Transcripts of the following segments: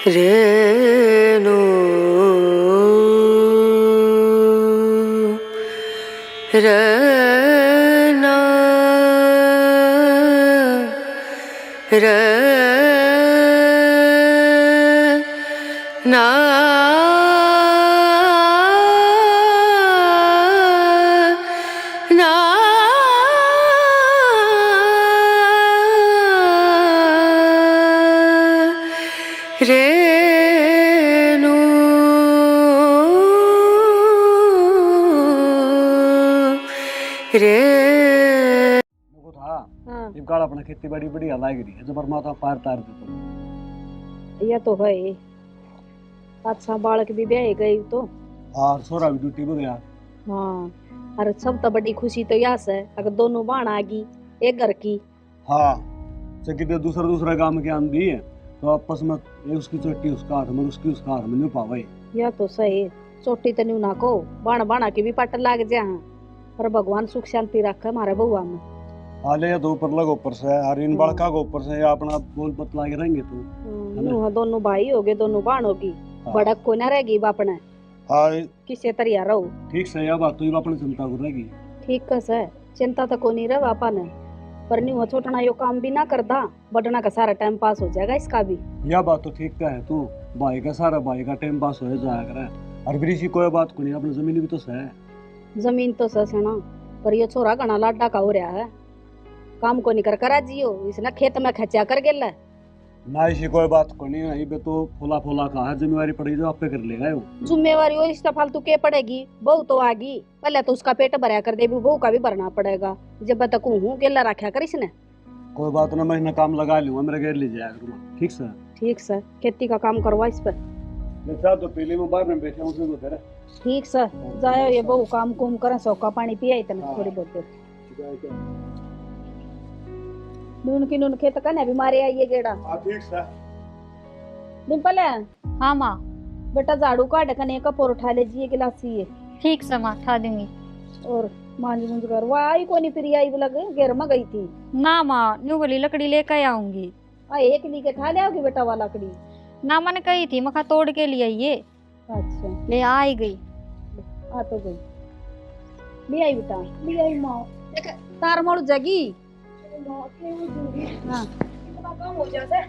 रेणु रना रना ना रेणु रे देखो था ये गाड़ अपना खेती बाड़ी बढ़िया लाग रही है जबर माता पार तार दे ये तो है। अच्छा बालक भी ब्याह गई तो और सोरा भी ड्यूटी में गया। हाँ, अरे सब तो बड़ी खुशी तो यास है अगर दोनों बाण आ गई एक घर की। हाँ से कितने दूसरा काम के आंदी है तो आपस में ये उसकी चोटी उसका हाथ में उसकी उसका हाथ में नहीं पावे। या तो सही चोटी तो नहीं ना को बाण बाणा के भी पट लाग जा पर भगवान सुख शांति रखे हमारे बउआ में। हाले ये तो ऊपर लग ऊपर से और इन बड़का को ऊपर से ये अपना बोल बतला के रहेंगे तो यूं दोनों भाई हो गए दोनों बाण होगी। बड़क को न रहेगी बापने हाँ किसे तरिया रहो ठीक से यह बात तो ये अपनी चिंता कर रहेगी। ठीक कस है चिंता तो को नहीं रहे बापा ने पर नहीं छोटना यो काम भी ना करता बटना का सारा टाइम पास हो जाएगा इसका भी। यह बात तो ठीक है तू भाई का सारा भाई का टाइम पास हो जाया करे और फिर इसी कोई बात को नहीं अपनी जमीन भी तो है। जमीन तो सस है ना पर ये छोरा घना लाडा का हो रहा है काम को नहीं कर करा जियो इसने खेत में खचा कर गेल ना इसी कोई बात को नहीं है ये तो फुला फुला का है जिम्मेवारी पड़ेगी जो आप पे कर लेगा वो जिम्मेवारी वो इस फालतू के पड़ेगी बहू तो आगी पहले तो उसका पेट भरा कर दे बहू का भी भरना पड़ेगा जब तक हूँ गेला रखा कर इसने। कोई बात ना मैं काम लगा लूंगा मेरे घेर ले जाया करूंगा ठीक से। ठीक सर खेती का काम करवा इस पर मैं चाह तो पीली में बाहर में बैठा हूँ उसमें तो ठीक सर जाओ ये बहू काम कुम करें सौका पानी पिया इतना थोड़ी बहुत देर नून की नून खेत का भी मारे आइए गेड़ा। ठीक से डिम्पल है हाँ माँ बेटा झाड़ू काट कने कपोर उठा लीजिए गिलासी ये ठीक से माँ उठा दूंगी। और मांझ मुंझ कर वो आई को नहीं फिर आई लगे घेर में गई थी ना माँ न्यू बोली लकड़ी लेकर आऊंगी। एक ली के ठा ले आओगी बेटा वाला लकड़ी ना मैंने कही थी मखा तोड़ के लिए ये अच्छा ले आ ही गई। आ तो गई ले आई बेटा ले आई माँ देख तार मोड़ जगी हाँ काम हो जाता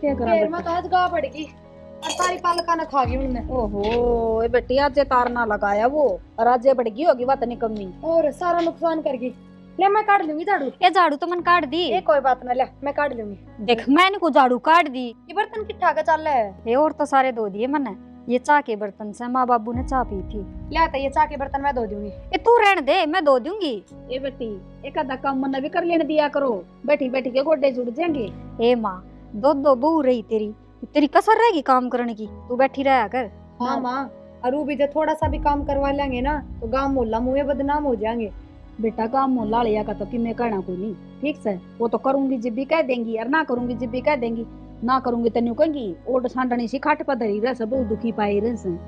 क्या करा में तो आज गा पड़ेगी और सारी पालका न खा गई उन्होंने। ओहो ये बेटी आज तार ना लगाया वो और आज बढ़गी होगी बात नहीं कमी और सारा नुकसान कर गई। ले मैं काट लूंगी झाड़ू ये झाड़ू तो मन काट दी ये कोई बात ना ले मैं काट लूंगी। देख मैंने को झाड़ू काट दी ये बर्तन किट्ठा का चल रहा है ये और तो सारे धो दिए मैंने ये चाय के बर्तन से माँ बाबू ने चाय पी थी। ले तो ये चाय के बर्तन मैं धो दूंगी। ये तू रहने दे मैं धो दूंगी। ए बेटी एक आधा काम मन भी कर लेने दिया करो बैठी बैठी के गोडे जुड़ जाएंगे। ए माँ दो बहू रही तेरी कसर रहेगी काम करने की तू बैठी रहा कर। हाँ माँ और वो भी जब थोड़ा सा भी काम करवा लेंगे ना तो गांव मोहल्ला मुँह बदनाम हो जाएंगे। बेटा काम मोहल्ला लिया का तो कि मैं कहना कोई नहीं ठीक से वो तो करूंगी जब भी कह देंगी और ना करूंगी जब भी कह देंगी ना करूंगी तो नहीं कहूंगी ओट सांडनी सी खाट पर धरी रह सब दुखी पाई रह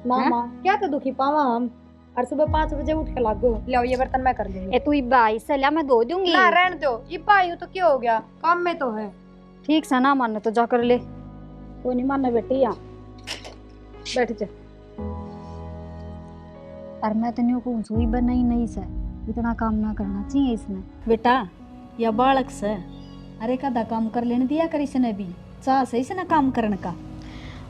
ना माँ क्या तो दुखी पावा हम और सुबह 5 बजे उठ के लागो ले ये बर्तन मैं कर लूंगी। ए तू बाई से लिया मैं धो दूंगी। ना रहने दो ये पाई तो क्या हो गया काम में तो है। ठीक से ना मानने तो जाकर ले कोई नहीं मानना बेटी यहाँ बैठ जा। और मैं तो न्यू को सुई बनाई नहीं से इतना काम ना करना चाहिए इसने। बेटा या बालक से अरे कदा काम कर लेने दिया कर इसने भी चाह से इसने काम करने का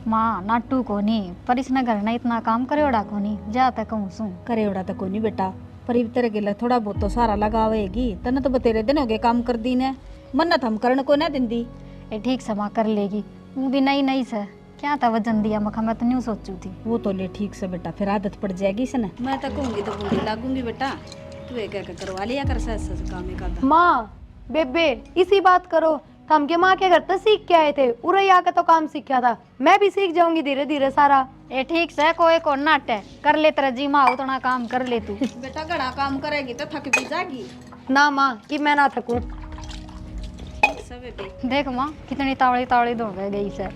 माँ नाटू को नहीं पर इसने घर ना इतना काम करेड़ा को नहीं जाता कहूँ सू करेड़ा तो कोई नहीं बेटा पर तेरे गिला थोड़ा बहुत तो सारा लगावेगी तने तो बतेरे दिन हो गए काम कर दी ने मन्नत हम करने को ना दिन दी। ए ठीक से माँ कर लेगी वो भी नहीं से क्या था वजन दिया मखा मैं तो न्यू सोचू थी। वो तो ले ठीक से बेटा फिर आदत पड़ जाएगी इसने मैं तो कहूंगी तो बूढ़ी लागूंगी बेटा तू एक एक करवा लिया कर सस काम एक आधा। माँ बेबे इसी बात करो हम के माँ के घर तो सीख के आए थे उरे आके तो काम सीखा था मैं भी सीख जाऊंगी धीरे धीरे सारा। ए ठीक से कोई को नाट है कर ले तेरा जी माँ उतना काम कर ले तू। बेटा घड़ा काम करेगी तो थक भी जाएगी ना माँ कि मैं ना थकूं। देख माँ कितनी तावड़ी दौड़ गई से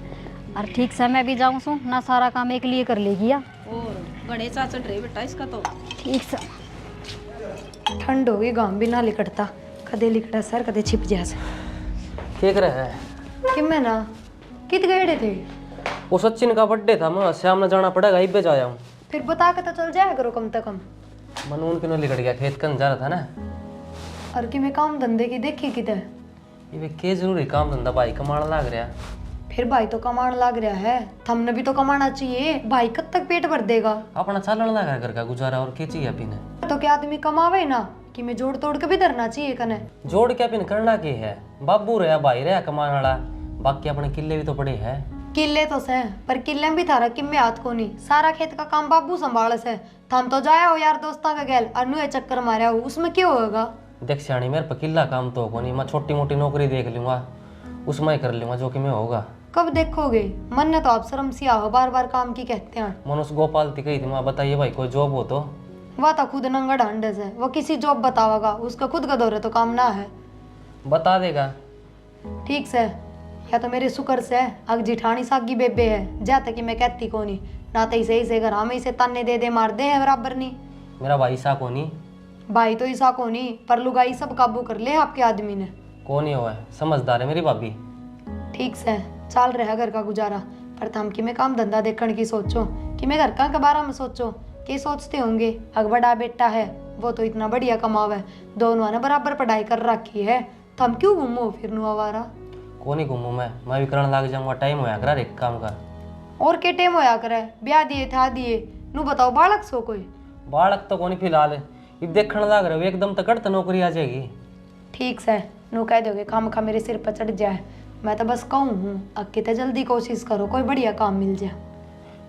और ठीक से मैं भी जाऊँ सू ना सारा काम एक लिए कर लेगी या और घड़े चाचड़ रहे बेटा इसका तो ठीक से ठंड हो गई गांव भी ना लिकटता कदे लिकटा सर कदे छिप जा क्या कर रहा है कि मैं ना कित गए थे? वो सचिन का बर्थडे था, मैं शाम में जाना पड़ेगा, इब्बे जा आऊँ। फिर बता के तो चल जाया करो कम से कम। मन उनके नो लिकट गया, खेत कन जा रहा था ना। और कि मैं काम धंधे की देखी किधर? ये के जरूरी काम धंधा भाई कमाना लाग रहा। फिर भाई तो कमाने लग रहा है, हमने भी तो कमाना चाहिए। भाई कब तक पेट भर देगा? अपना चलन लगा घर का गुजारा, और क्या चाहिए पीने। तो क्या आदमी कमावे ना कि मैं जोड़ तोड़ के भी धरना चाहिए कने। जोड़ के पिन करना के है, बाबू रहा भाई रहा कमान वाला, बाकी अपने किले भी तो पड़े है। किले तो से, पर किले में भी थारा किम्मे हाथ को नहीं, सारा खेत का काम बाबू संभाल से। थम तो जाया हो यार दोस्ता का गैल अनु चक्कर मारा हो, उसमें क्यों होगा? देख सियाणी मेरे पर किला काम तो होगा नहीं, मैं छोटी मोटी नौकरी देख लूंगा, उसमें ही कर लूंगा जो कि मैं होगा। कब देखोगे? मन ने तो आप शर्म सी आओ, बार बार काम की कहते हैं। मनुष्य गोपाल थी कही थी, मैं बताइए भाई कोई जॉब हो तो। वह तो खुद नंगा ढांडस है, वो किसी जॉब बतावेगा, उसका खुद का दौरे तो काम ना है। बता देगा। ठीक से, या तो मेरे शुक्र से अग जिठानी सागी बेबे है, जाते कि मैं कहती को नहीं ना, तो इसे घर हमें इसे ताने दे मार दे है बराबर नहीं। मेरा भाई सा को नहीं। भाई तो ईसा को नहीं, पर लुगाई सब काबू कर ले आपके आदमी ने। को नहीं हुआ है, समझदार है मेरी भाभी। ठीक से चल रहा घर का गुजारा, पर थम कि मैं काम धंधा देखने की सोचो कि मैं घर का के बारे में सोचो। के सोचते होंगे अग बड़ा बेटा है वो तो इतना बढ़िया कमावे, दोनों ने बराबर पढ़ाई कर रखी है, तो हम क्यों घूमो फिर नु आवारा? को नहीं घूमू मैं भी करने लग जाऊंगा, टाइम होया करा एक काम का। और के टेम होया करे, ब्याह दिए था दिए नु बताओ, बालक सो कोई? बालक तो कोनी फिलहाल, अब देखने लग रहे हो एकदम तो कट नौकरी आ जाएगी। ठीक से नु कह दोगे काम खा मेरे सिर पर चढ़ जाए, मैं तो बस कहूँ हूँ अब कितने जल्दी कोशिश करो कोई बढ़िया काम मिल जाए।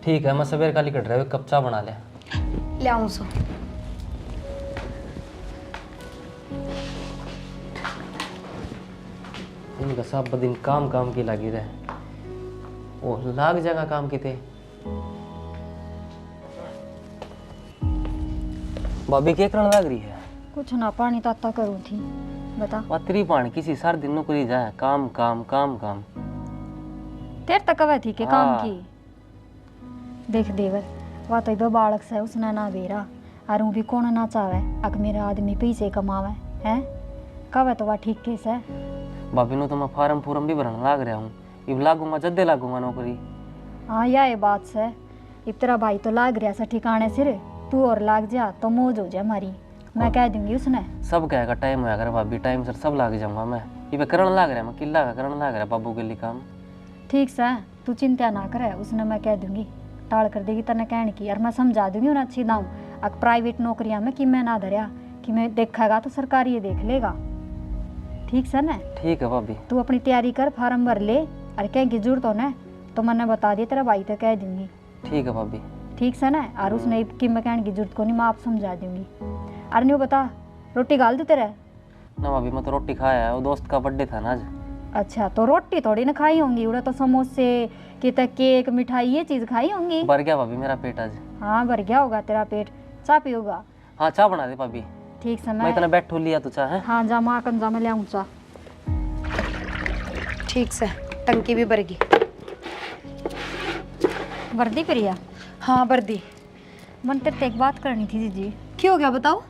ठीक है, मैं सवेर का लिकट रहे हो, कप चाह बना ले आऊँ सो। इनका सब दिन काम काम की लगी रहे, वो लाग जाएगा काम की थे। भाभी क्या करने लग रही है? कुछ ना, पानी ताता करूँ थी। बता। पतरी पानी किसी सार दिन नौकरी जाए, काम काम काम काम। तेरे तक वह थी के काम हाँ। की। देख देवर, वह तो दो बालक से उसने ना बेरा, और भी कौन ना चाहे अग मेरा आदमी पैसे कमावे हैं, कवे तो वह ठीक केस है। भाभी नो तो मैं फार्म फूरम भी भरने लाग रहा हूँ, इब लागूंगा जद्दे लागूंगा नौकरी। हाँ यह बात से, इब तेरा भाई तो लाग रहा सा ठिकाने सिर, तू और लाग जा तो मौज हो जाए हमारी, मैं कह दूंगी उसने। सब कहेगा टाइम होया कर भाभी, टाइम सर सब लाग जाऊंगा मैं, ये करने लाग रहा मैं किला का करने लाग रहा बाबू के लिए काम। ठीक से तू चिंता ना करे, उसने मैं कह दूंगी, टाल कर देगी तने कहने की, और मैं समझा दूंगी उन्हें अच्छी दाऊँ। अब प्राइवेट नौकरियां में कि मैं ना धरिया कि मैं देखेगा तो सरकारी ये देख लेगा। ठीक से ना? ठीक है भाभी। तू अपनी तैयारी कर, फार्म भर ले, और कहीं की जरूरत हो ना तो मैंने बता दिया, तेरा भाई तो कह दूंगी। ठीक है भाभी। ठीक से ना? और उसने कि मैं कहने की जरूरत को नहीं, मैं आप समझा दूंगी। अरे नहीं बता, रोटी गाल दे तेरे? ना भाभी मैं तो रोटी खाया है, वो दोस्त का बर्थडे था ना आज। अच्छा, तो रोटी थोड़ी ना खाई होंगी, उड़ा तो समोसे कि तक केक मिठाई ये चीज खाई होंगी। भर गया भाभी मेरा पेट आज। हाँ भर गया होगा तेरा पेट। चाय पियोगा? हाँ चाय बना दे भाभी। ठीक से मैं इतना बैठू लिया तो चाह है। हाँ जा माँ कन जा, मैं ले आऊँ चाह। ठीक से, टंकी भी भर गई। वर्दी प्रिया? हाँ वर्दी। मन तेरे से एक बात करनी थी जीजी। क्यों, क्या बताओ?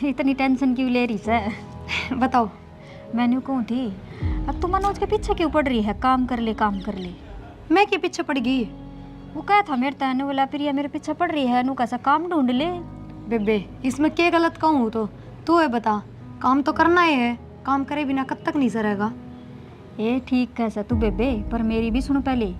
इतनी टेंशन क्यों ले रही से? बताओ। मैंने कहूँ थी, अब तू मनोज के पीछे क्यों पड़ रही है? काम कर ले काम कर ले। मैं के पीछे पड़ गई? वो कहा था मेरे तहने बोला प्रिया मेरे पीछे पड़ रही है, नू कैसा काम ढूंढ ले। बेबे इसमें क्या गलत कहूँ तो तू है बता, काम तो करना ही है, काम करे बिना कब तक नहीं सरेगा। ये ठीक कैसा तू बेबे, पर मेरी भी सुन पहले।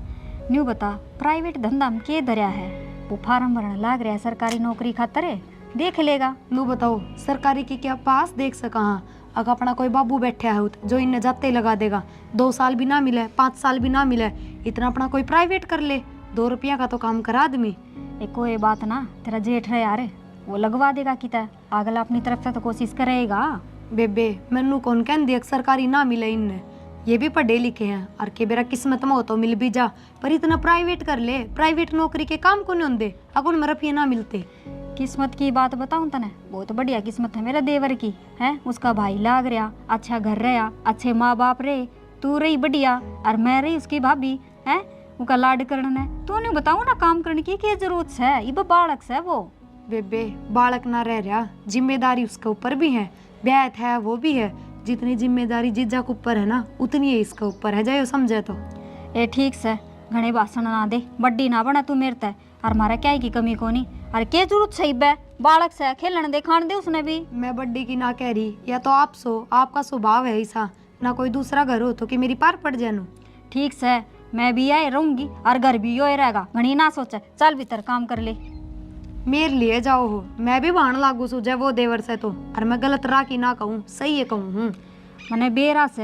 न्यू बता, प्राइवेट धंधा में के धरिया है? वो फार्म भरना लाग रहा है सरकारी नौकरी खातर है, देख लेगा। नू बताओ सरकारी की क्या पास देख सका? हाँ अगर अपना कोई बाबू बैठा है जो इन्हें जाते ही लगा देगा, 2 साल भी ना मिले 5 साल भी ना मिले, इतना अपना कोई प्राइवेट कर ले, 2 रुपया का तो काम करा आदमी। एक कोई बात ना, तेरा जेठ है यार, वो लगवा देगा किता, अगला अपनी तरफ से तो कोशिश करेगा। बेबे मैनू कौन कह दी सरकारी ना मिले, इनने ये भी पढ़े लिखे हैं, और के बेरा किस्मत में हो तो मिल भी जा, पर इतना प्राइवेट कर ले, प्राइवेट नौकरी के काम को नहीं होंगे, अगुन में रुपये ना मिलते। किस्मत की बात बताऊं तने, बहुत बढ़िया किस्मत है मेरा देवर की है, उसका भाई लाग रहा, अच्छा घर रहा, अच्छे माँ बाप रहे, तू रही बढ़िया, और मैं रही उसकी भाभी है, उनका लाड करना है। तू नहीं बताऊं ना काम करने की क्या जरूरत है, ये बालक है वो। बेबे बालक ना रह रहा, जिम्मेदारी उसके ऊपर भी है, ब्याह है वो भी है, जितनी जिम्मेदारी जीजा के ऊपर है ना उतनी है इसके ऊपर है, जाओ समझे तो। ए ठीक से घणे भाषण ना दे, बड्डी ना बना तू मेरे ते। और मारा क्या है की कमी कोनी, और के जरूरत सही बे बालक से खेलन दे, खान दे उसने भी। मैं बड्डी की ना कह रही, या तो आप सो, आपका स्वभाव है ऐसा, ना कोई दूसरा घर हो तो कि मेरी पार पड़ जानो। ठीक से मैं भी आए रहूंगी और घर भी यो रहेगा, घणी ना सोचे। चल भीतर काम कर ले। मेरे लिए जाओ हो, मैं भी भाण लागू सूझे वो देवर से तो, और मैं गलत राह की ना कहूँ, सही है कहूँ हूँ। मने बेरा से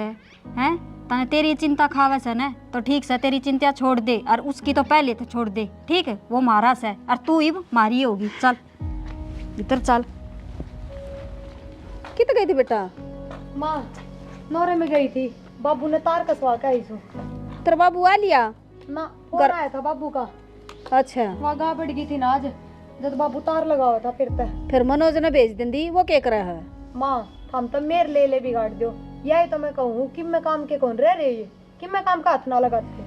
हैं तने तेरी चिंता खावे से न, तो ठीक से तेरी चिंता छोड़ दे, और उसकी तो पहले तो छोड़ दे, ठीक है। वो मारा से और तू इब मारी होगी। चल इधर चल। कित गई थी बेटा? माँ नौरे में गई थी, बाबू ने तार कसवा के आई सो। तेरा बाबू आ लिया? ना फोन आया था बाबू का। अच्छा, वहाँ गाह बढ़ गई थी ना आज, जब बाबू तार लगा हुआ था फिर मनोज ने भेज दी, वो क्या कर रहा है? माँ हम तो मेरे ले बिगाड़ दो, यही तो मैं कहूँ कि मैं काम के कौन रह रही है, कि मैं काम का हाथ ना लगाते।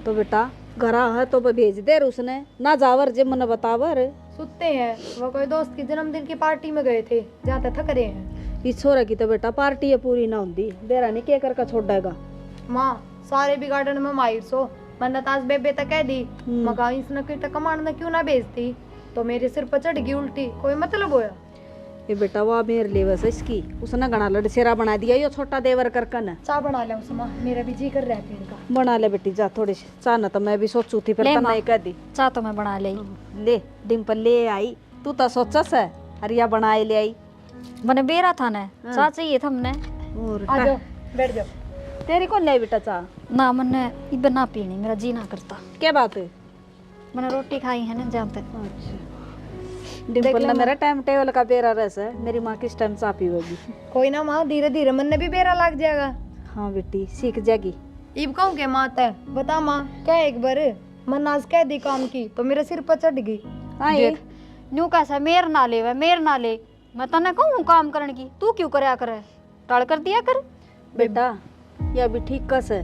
तो बेटा घरा है तो भेज दे उसने, ना जावर जे मन बतावर। सुते हैं, वो कोई दोस्त की जन्मदिन की पार्टी में गए थे, जहाँ तक थक रहे हैं। इस छोरा की तो बेटा पार्टी है पूरी ना होती, बेरा नहीं के कर छोड़ेगा। माँ सारे बिगाड़न में माहिर सो, मैंने ताज बेबे तक कह दी, मगा इसने क्यों कमांड में क्यों ना भेजती, तो मेरे सिर पर चढ़ गई उल्टी, कोई मतलब होया। ये बेटा वो मेरे लिए वैसे इसकी उसने घना लड़सेरा बना दिया, यो छोटा देवर करकन। चाय बना ले उसमा, मेरा भी जी कर रहा है का। बना ले बेटी जा थोड़ी सी चाह, ना तो मैं भी सोचू थी, फिर ले तन्ने माँ। कह दी। चाह तो मैं बना ले। ले डिम्पल ले आई, तू तो सोचस है अरिया बनाए ले आई। मने बेरा था न, चाह चाहिए था हमने। और आ जाओ बैठ जाओ। तेरी कौन ले बेटा चाह? ना मने इब ना पीनी, मेरा जी ना करता। क्या बात है? मैंने रोटी खाई है ना जहाँ तक। अच्छा डिम्पल ना मेरा टाइम टेबल का बेरा रहता है, मेरी माँ किस टाइम चाह पीवेगी। कोई ना माँ, धीरे धीरे मन ने भी बेरा लग जाएगा। हाँ बेटी सीख जाएगी। इब कहूँ के माँ तय बता माँ, क्या एक बार मन आज कह दी काम की तो मेरे सिर पर चढ़ गई। आई न्यू कैसा मेर ना ले वे, मेर ना ले, मैं तने कहूँ काम करने की, तू क्यों करया करे, टाल कर दिया कर। बेटा यह भी ठीक कस है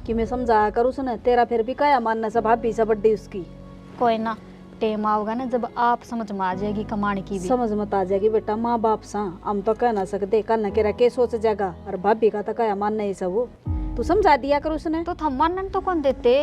कि मैं समझाया करूँ उसने, तेरा फिर भी क्या मानना से भाभी से बड्डी उसकी। कोई ना टेम आओगा ना जब आप समझ में आ जाएगी कमाने की भी। समझ मत आ जाएगी बेटा, माँ बाप सा हम तो कह ना सकते, कल न केरा के सोच जाएगा, और भाभी का तो क्या मानना ही सब वो, तू समझा दिया कर उसने। तो थम मानन तो कौन देते,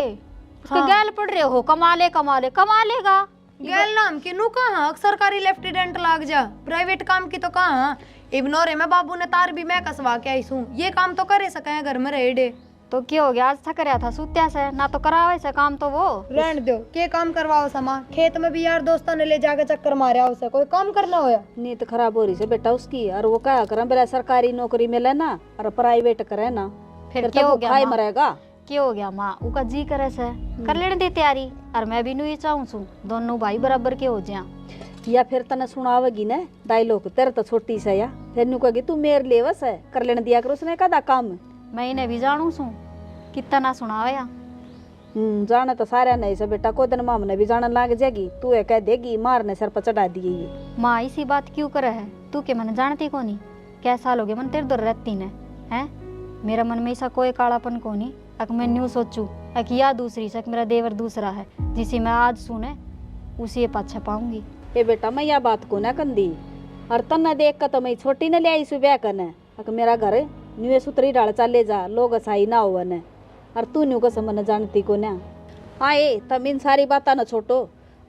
उसके गैल पड़ रहे हो, कमा ले कमा ले कमा लेगा। गैल नाम की नु कहाँ सरकारी लेफ्टिनेंट लाग जा, प्राइवेट काम की तो कहाँ। इब्नोरे में बाबू ने तार भी मैं कसवा के आई हूँ, ये काम तो करे सके घर में रह डे। तो क्या हो गया, आज थक रहा था सुत्या से ना, तो करावे से काम तो वो रहने दो, के काम करवाओ समा, खेत में भी यार दोस्तों ने ले जाकर चक्कर मारा उसे, कोई काम करना होया। नींद खराब हो रही से बेटा उसकी, और वो क्या करे बेला सरकारी नौकरी मिले ना और प्राइवेट करे ना, फिर तो क्या हो वो गया खाई माँ? मरेगा। क्या हो गया माँ, उका जी करे से कर लेने दे तैयारी, और मैं भी नहीं चाहूँ छू दोनों भाई बराबर के हो जाए। या फिर तने सुनावेगी ना डायलॉग, तेरे तो छोटी सा या फिर नु कहेगी तू मेरे लिए बस है कर लेने दिया कर उसने कदा काम। मैं इन्हें भी जानू छू कितना ना सुनावे या। जाने तो सारे नहीं से बेटा, को दिन माम ने भी जानने लाग जाएगी, तू ये कह देगी मारने सर पर चढ़ा दिए ये। माँ इसी बात क्यों करे है, तू के मन जानती को नहीं, क्या साल हो गए मन तेरे दर रहती ने हैं, मेरा मन में ऐसा कोई कालापन को नहीं, अक मैं न्यू सोचू अक या दूसरी से मेरा देवर दूसरा है, जिसे मैं आज सुने उसी पाछा पाऊंगी। ये बेटा मैं यह बात को ना कंदी, और तन्ना देख कर तो मैं छोटी न ले आई सु ब्याह करने, अक मेरा घर न्यू सुतरी डाल चाले जा, लोग सही ना हो न, और तू न्यू कसम न जानती को ना। आए तम इन सारी बाता न छोटो,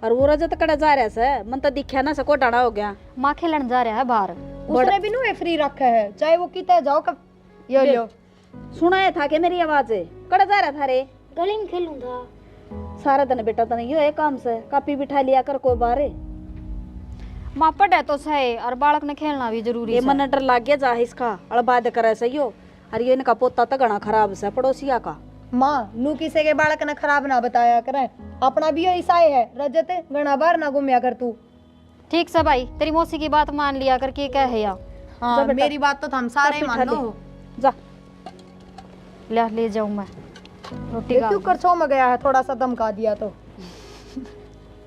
और वो रजत कड़ा जा रहा से मन तो दिखा ना सको डाना हो गया। माँ खेलन जा रहा है बाहर, उसने भी नु फ्री रखा है, चाहे वो कितना जाओ कब यो लो। सुनाया था कि मेरी आवाज कड़ा जा रहा था रे, गली में खेलूं था सारा दिन बेटा तने यो है काम से, कापी बिठा लिया कर को बारे। माँ पढ़े तो सही, और बालक ने खेलना भी जरूरी ये है। मन डर लाग गया जा इसका अड़बाद करे से यो, और ये इनका पोता तो घना खराब से पड़ोसिया का। माँ नू किसे के बालक ने खराब ना बताया करे, अपना भी ऐसा है रजत, गणा बार ना घूमया कर तू। ठीक से भाई, तेरी मौसी की बात मान लिया कर, के क्या है या हाँ मेरी बात तो हम सारे कापी मान उठा लो। जा ले जाऊं मैं रोटी क्यों कर छो में गया है, थोड़ा सा धमका दिया तो।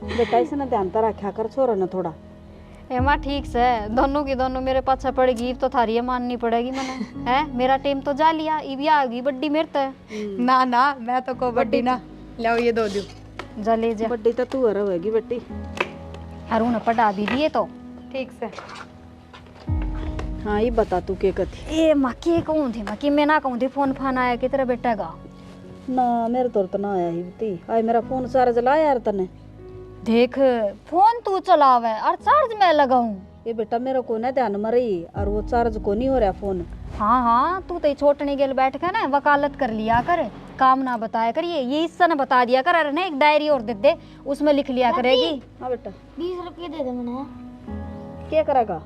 बेटा इसने ध्यान तो रखा कर छोरो न थोड़ा। ए माँ ठीक से, दोनों की दोनों मेरे पाछा पड़ेगी, तो थारी ये माननी पड़ेगी मैंने है, मेरा टाइम तो जा लिया, इब आ गई बड्डी मेरे तो। ना ना मैं तो को बड्डी ना लो, ये दो दू जा ले जा, बड्डी तो तू रहेगी बेटी। और उन्हें पढ़ा भी दिए तो ठीक से। हाँ ये बता तू के कथी। ए माँ के कहूँ थी, माँ कि मैं ना कहूँ थी, फोन फान आया कि तेरा बेटा का ना मेरे तो ना आया ही बती आए मेरा फोन चार्ज लाया यार तने देख फोन तू चलावे और चार्ज मैं लगाऊं। ये बेटा मेरे को ना ध्यान में रही और वो चार्ज को नहीं हो रहा फोन। हाँ हाँ तू तो छोटनी गेल बैठ के ना वकालत कर लिया कर, काम ना बताया कर, ये हिस्सा ना बता दिया कर। अरे ना एक डायरी और दे दे, उसमें लिख लिया करेगी। हाँ बेटा 20 रुपये दे दे मैंने क्या करेगा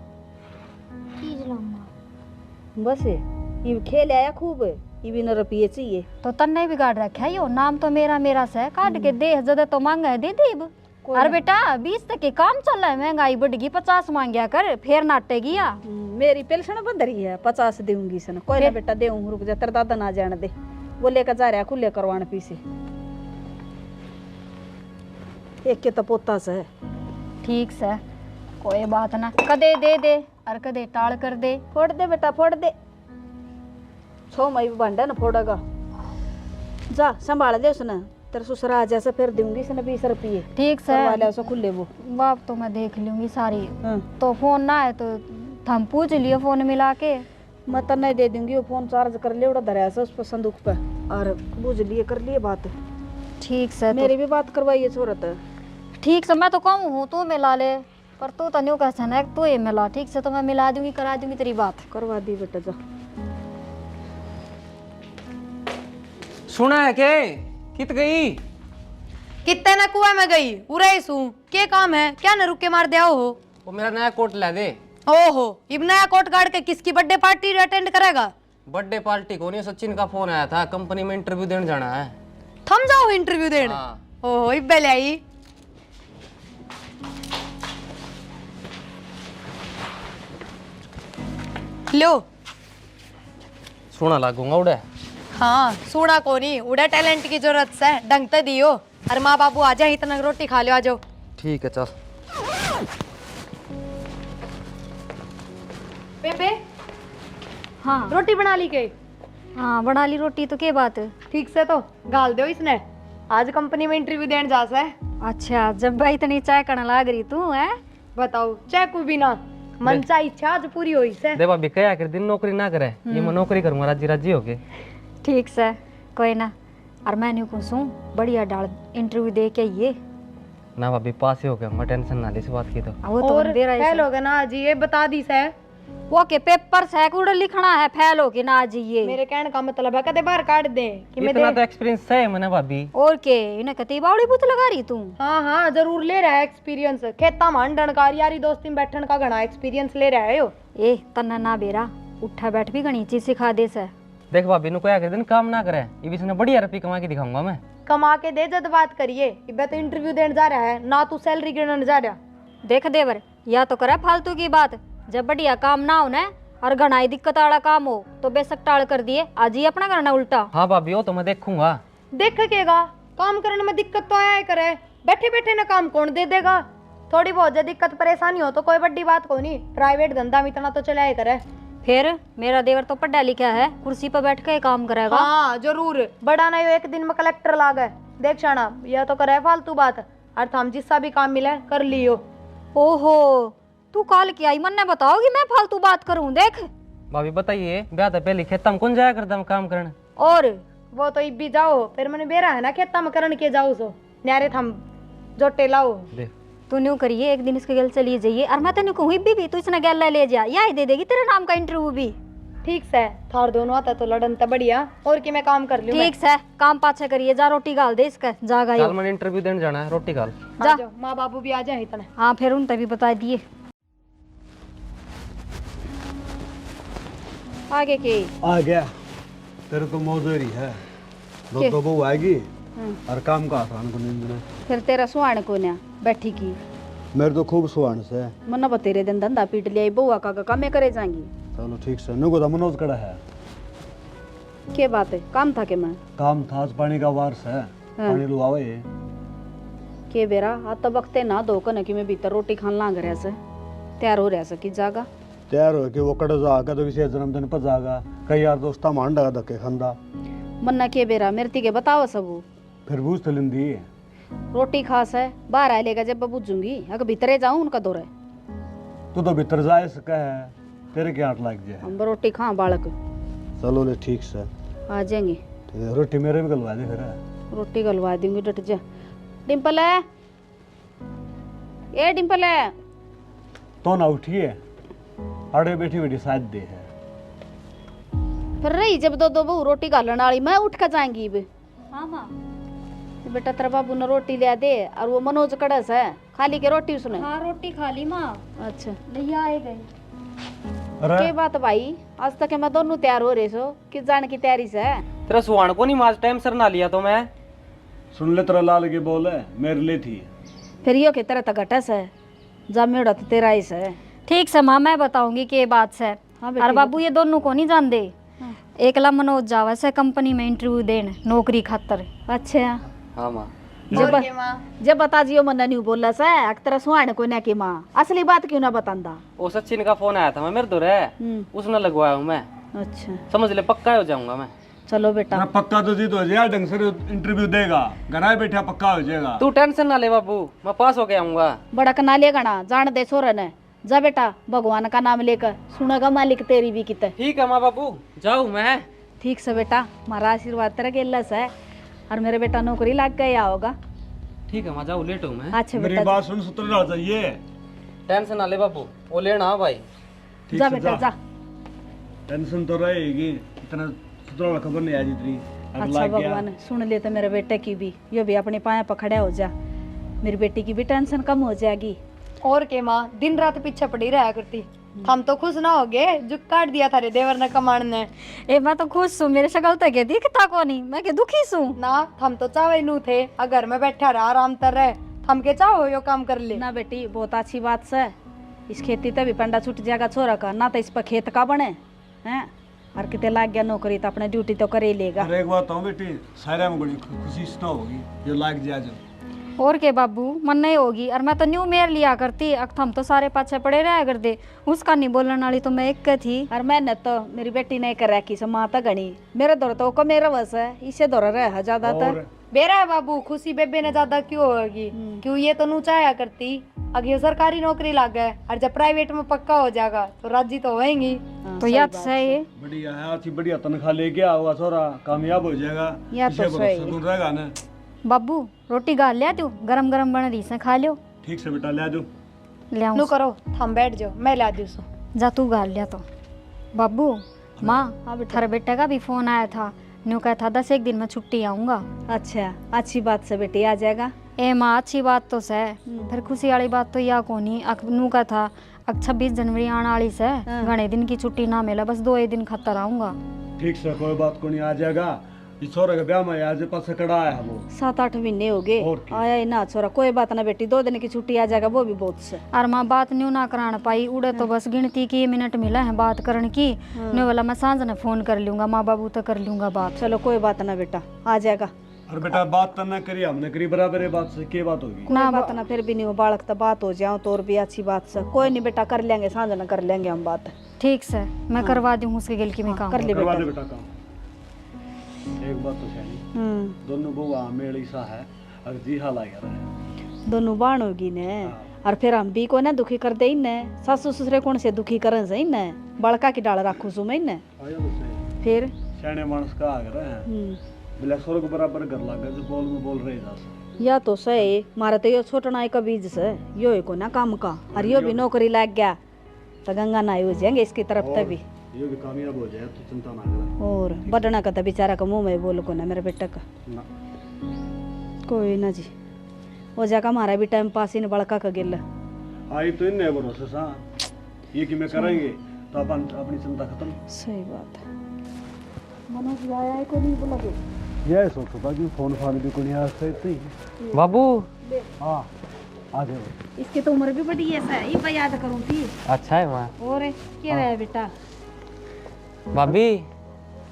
चीज लाऊंगा। बस ये खेल आया खूब ये भी न रुपये चाहिए। तो तन्ने बिगाड़ रखा है यो, नाम तो मेरा मेरा से काट के दे, जदे तो मांगा है दे देब। अरे बेटा 20 तक के काम चल रहा है, महंगाई बढ़ गई, 50 मांगया कर, फिर नाटेगी या। मेरी पेंशन बंद रही है 50 दूंगी सन। कोई ना बेटा दे रुक जा, तेरा दादा ना जाने दे, वो लेकर जा रहा खुले करवाने पीछे। एक के तो पोता से ठीक से कोई बात ना, कदे दे दे और कदे टाल कर दे। फोड़ दे बेटा फोड़ दे, 6 मई भांडा ना फोड़ेगा। जा संभाल दे उसने, तेरे ससुरा जैसे फिर दूंगी इसने 20 रुपये। ठीक से करवा ले उसे खुले वो। बाप तो मैं देख लूंगी सारी। हाँ। तो फोन ना है तो हम पूछ लियो फोन मिला के। मैं तो नहीं दे दूंगी, वो फोन चार्ज कर ले उड़ा धरा उस पर संदूक पे और बुझ लिए कर लिए बात। ठीक से मेरी भी बात करवाइए सूरत। ठीक से मैं तो कहूँ हूँ तू मिला ले, पर तू तो न्यू कैसा ना तू ये मिला। ठीक से तो मैं मिला दूंगी, करा दूंगी तेरी बात। करवा दी बेटा जा। सुना है के कित गई? कितने ना कुआ में गई उरे सू के काम है क्या न रुक के मार दिया हो। वो मेरा नया कोट ला दे। ओहो इब नया कोट गाड़ के किसकी बर्थडे पार्टी अटेंड करेगा? बर्थडे पार्टी को नहीं, सचिन का फोन आया था, कंपनी में इंटरव्यू देने जाना है। थम जाओ इंटरव्यू देने। हाँ। ओहो इब ले आई लो। सोना लागूंगा उड़े। हाँ सोना को नहीं उड़ा, टैलेंट की जरूरत है, ढंग तो दियो। अरे माँ बाबू आ जाए, इतना रोटी खा लो, आ जाओ। ठीक है चल। बेबे हाँ रोटी बना ली के? हाँ बना ली रोटी, तो क्या बात है? ठीक से तो गाल दो इसने, आज कंपनी में इंटरव्यू देने जा से। अच्छा जब भाई इतनी चाय करने लाग रही तू है? बताओ चाहे कोई भी ना मन चाहे इच्छा आज पूरी हुई से। दे भाभी क्या कर दिन नौकरी ना करे, ये मैं नौकरी करूंगा राजी राजी होके। ठीक से कोई ना। और मैं नहीं पूछूं बढ़िया डाल इंटरव्यू दे के ये ना भाभी पास ही हो गया, मैं टेंशन ना ली इस बात की। तो वो तो और दे रहा है फेल हो गया ना जी, ये बता दी से। वो के पेपर से कूड़ा लिखना है, फेल हो के ना जी ये। मेरे कहने का मतलब है कदे बाहर काट दे कि मैं इतना तो एक्सपीरियंस है मैंने भाभी। और के इन्हें कती बावड़ी बुत लगा रही तू। हाँ हाँ जरूर ले रहा है एक्सपीरियंस, खेता मांडन का यारी दोस्ती में बैठन का घना एक्सपीरियंस ले रहा है यो। ए तन्ना ना बेरा उठा बैठ भी घनी चीज सिखा दे से। देख भाभी नु क्या कर दिन काम ना करे, ये भी इसने बढ़िया रुपये कमा के दिखाऊंगा मैं। कमा के दे जद बात करिए, इबे तो इंटरव्यू देने जा रहा है ना, तू सैलरी गिनने जा रहा। देख देवर या तो करे फालतू की बात, जब बढ़िया काम ना हो ना और घनाई दिक्कत वाला काम हो तो बेशक टाल कर दिए, आज ही अपना करना उल्टा। हाँ भाभी वो तो मैं देखूंगा। देखेगा काम करने में दिक्कत तो आया करे, बैठे बैठे ना काम कौन दे देगा। थोड़ी बहुत जो दिक्कत परेशानी हो तो कोई बड़ी बात को नहीं, प्राइवेट धंधा में इतना तो चलाया करे। फिर मेरा देवर तो पढ़ा लिखा है, कुर्सी पर बैठ के काम करेगा। हाँ जरूर, बड़ा ना यो एक दिन में कलेक्टर लागे देख शाना, यह तो करे फालतू बात। और हम जिससा भी काम मिले कर लियो। ओहो तू कॉल किया आई मन ने बताओगी मैं फालतू बात करूं? देख भाभी बताइए, ब्याह तो पहले खेत में कौन जाया करता मैं काम करने। और वो तो इब भी जाओ, फिर मैंने बेरा है ना खेता में करण के जाओ सो न्यारे थम जोटे लाओ। देख तू न्यू करिए, एक दिन इसके गल चलिए जाइए और मैं तेन कहूँ भी तू इसने गल ले जा, यही दे देगी तेरे नाम का इंटरव्यू भी। ठीक से थार दोनों आता तो लड़न तो बढ़िया, और कि मैं काम कर लूं। ठीक से काम पाछे करिए, जा रोटी गाल दे इसका जागा कल मैंने इंटरव्यू देने जाना है, रोटी गाल। जा माँ बाबू भी आ जाए इतने। हाँ फिर उन तभी बता दिए। आगे के आ गया, तेरे तो मौजूरी है। दो तो बहू आएगी और काम का आसान को नींद में। फिर तेरा सुहान को ना बैठी की मेरे तो खूब सुहान से। मना बतेरे दिन धंधा पीट लिया बउआ का कामे करे जाएंगी। चलो ठीक से, नुको तो मनोज कड़ा है। के बात है, काम था के मैं काम था, आज पानी का वार्स है, पानी लो आवे। के बेरा आ तो वक्ते ना दो कने कि मैं भीतर रोटी खान लाग रहा से तैयार हो रहा से कि जागा तैयार हो कि वो कड़ जागा तो विशेष जन्मदिन पर जागा, कई यार दोस्ता मांडा धक्के खंदा। मन्ना के बेरा मेरे ती के बताओ सबू फिर बूझ तो लिंदी रोटी खास है बाहर आ लेगा जब बूझूंगी, अगर भीतरे जाऊं उनका दौरे। तू तो भीतर जाए सका है, तेरे के हाथ लग जाए। हम रोटी खा बालक चलो ले ठीक से आ जाएंगे। तो रोटी मेरे भी गलवा दे फिर। रोटी गलवा दूंगी, डट जा। डिम्पल है, ए डिम्पल है। तो ना उठी है, आड़े बैठी बैठी साथ दे है। फिर रही जब दो दो बहू रोटी गालन वाली, मैं उठ कर जाएंगी अब। हाँ माँ। बेटा तेरा बाबू ने रोटी लिया दे, और वो मनोज कड़स है, खाली के रोटी उसने। हाँ रोटी खा ली माँ, अच्छा लिया आए गए। अरे के बात भाई, आज तक मैं दोनों तैयार हो रहे सो कि जाने की तैयारी से है। तेरा सुहान को नहीं माज टाइम सर ना लिया तो मैं। सुन ले, तेरा लाल के बोल है मेरे लिए थी। फिर यो के तरह तक घटस है, जब मेरा तो तेरा ही है। ठीक से माँ, मैं बताऊंगी कि ये बात से। हाँ बेटी, और बाबू ये दोनों को नहीं जान दे। एकला मनोज जावा से कंपनी में इंटरव्यू देन नौकरी खातर। अच्छा हाँ माँ। और के माँ जब बता जियो मन नहीं बोला से तेरा सुहान को ना की माँ असली बात क्यों ना बतांदा। वो सचिन का फोन आया था, मैं मेरे दो रे उसने लगवाया हूँ मैं। अच्छा समझ ले, पक्का हो जाऊंगा मैं। चलो बेटा। ना पक्का तो जीत हो जाएगा, ढंग से इंटरव्यू देगा, घर आए बैठा पक्का हो जाएगा। तू टेंशन ना ले बाबू, मैं पास होके आऊंगा। बड़ा कना ले गना जान दे सोरन है। जा बेटा, भगवान का नाम लेकर सुनेगा मालिक तेरी भी कित। ठीक है माँ बाबू, जाऊँ मैं। ठीक से बेटा, हमारा आशीर्वाद तेरा गेलस है, और मेरे बेटा नौकरी लग गया होगा। ठीक है माँ, जाऊँ, लेट हूँ मैं। अच्छा मेरी बेटा, बात सुन, सूत्र डाल चाहिए। टेंशन ना ले बाबू, वो लेना हाँ भाई। ठीक जा से बेटा जा। टेंशन तो रहेगी, इतना सूत्र खबर नहीं आई जितनी। अब अच्छा लग गया। भगवान सुन ले तो मेरे बेटे की भी, यो भी अपने पाए पकड़े हो जा, मेरी बेटी की भी टेंशन कम हो जाएगी। और के माँ, दिन रात पीछे पड़ी रहा करती। हम तो खुश ना हो गए जो काट दिया था रे देवर ने कमाण ने। ए मैं तो खुश हूँ, मेरे शक्ल तो के दिखता को नहीं, मैं के दुखी हूँ। ना हम तो चावे नू थे, अगर मैं बैठा रहा आराम कर रहे, हम के चाहो यो काम कर ले। ना बेटी, बहुत अच्छी बात से इस खेती ते भी पंडा छूट जाएगा छोरा का, ना तो इस पर खेत का बने हैं। और कितने लाग गया नौकरी तो अपने ड्यूटी तो कर ही लेगा। अरे एक बात हो बेटी, सारे में बड़ी खुशी ना होगी जो लाग जाए जो। और के बाबू मन नहीं होगी, और मैं तो न्यू मेयर लिया करती, अब हम तो सारे पाछे पड़े रहा करते, उसका नहीं बोलने वाली तो मैं एक थी। और मैंने तो मेरी बेटी नहीं कर रखी से माता गणी, मेरे दौर तो को मेरा बस है, इसे दौर रहा ज्यादातर। बेरा है बाबू, खुशी बेबे ने ज्यादा क्यों होगी, क्यों ये तो नू चाया करती। अगर ये सरकारी नौकरी लग गए और जब प्राइवेट में पक्का हो जाएगा तो राजी तो होएंगी। तो याद सही है। बढ़िया है, अच्छी बढ़िया तनख्वाह लेके आओगा छोरा, कामयाब हो जाएगा। या तो इसे सही। भरोसा तो रहेगा ना। बाबू रोटी गाल लिया तू, गरम गरम बन रही से खा लियो। ठीक से बेटा ले दो। ले आऊं नू करो, हम बैठ जाओ, मैं ला दूँ सो। जा तू गाल लिया तो। बाबू माँ, थारे बेटे का भी फोन आया था, न्यू कहा था 10 दिन में छुट्टी आऊंगा। अच्छा अच्छी बात से बेटी आ जाएगा। ए माँ अच्छी बात तो से, फिर खुशी वाली बात तो या कोनी। नू का था 26 जनवरी आने वाली से, घने दिन की छुट्टी ना मिला, बस 2 दिन खतर आऊंगा। ठीक से कोई बात को नहीं, आ जाएगा। इस छोरे का ब्याह में आज पास कड़ा आया है वो। 7-8 महीने हो गए और क्या? आया ही ना छोरा। कोई बात ना बेटी, 2 दिन की छुट्टी आ जाएगा, वो भी बहुत से। और माँ बात न्यू ना कराना पाई, उड़े तो बस गिनती की मिनट मिला है बात करने की। न्यू वाला मैं सांझ ने फोन कर लूंगा, माँ बाबू तो कर लूंगा बात। चलो कोई बात ना बेटा, आ जाएगा। और बेटा बात तो ना करी, हमने करी बराबर है, बात से क्या बात होगी। कोई बात ना, फिर भी नहीं हो बालक तो बात हो जाओ तो और भी अच्छी बात से। कोई नहीं बेटा, कर लेंगे सांझ ना, कर लेंगे हम बात। ठीक से मैं करवा दूँ उसके गिल की मैं काम। कर ले करवा बेटा। दे बेटा काम। एक बात तो सही, दोनों बुआ मेल सा है और जी हाल आ गया है। दोनों बाण होगी ने, और फिर हम भी को ना दुखी कर दे ने, सासू ससुरे कौन से दुखी करन सही ने, बड़का की डाल राखू सु मैं ने। आया तो सही, फिर सियाने मानस का आ गया है। बिला स्वर्ग बराबर कर लगा जो बोल में बोल रहे जा। या तो सही, मारा तो यो छोटना का बीज से यो को ना काम का, और यो भी नौकरी लग गया तो गंगा नाई हो जाएंगे इसकी तरफ तभी। ये भी कामयाब हो जाए तो चिंता ना करे। और बडना का तो बेचारा का मुंह में बोल को ना मेरे बेटा का। ना कोई ना जी, हो जाएगा हमारा भी टाइम पास इन बड़का का गिल। आई तो इन्हें भरोसे सा ये कि मैं करेंगे तो अपन अपनी चिंता खत्म। सही बात है। मनोज आया है को नहीं बोला के? ये सोचो था कि फोन फान भी कोई आज से इतनी। बाबू हाँ आ जाओ। इसकी तो उम्र भी बड़ी है सर, ये मैं याद करूँ थी। अच्छा है माँ। और क्या रहा है बेटा? भाभी।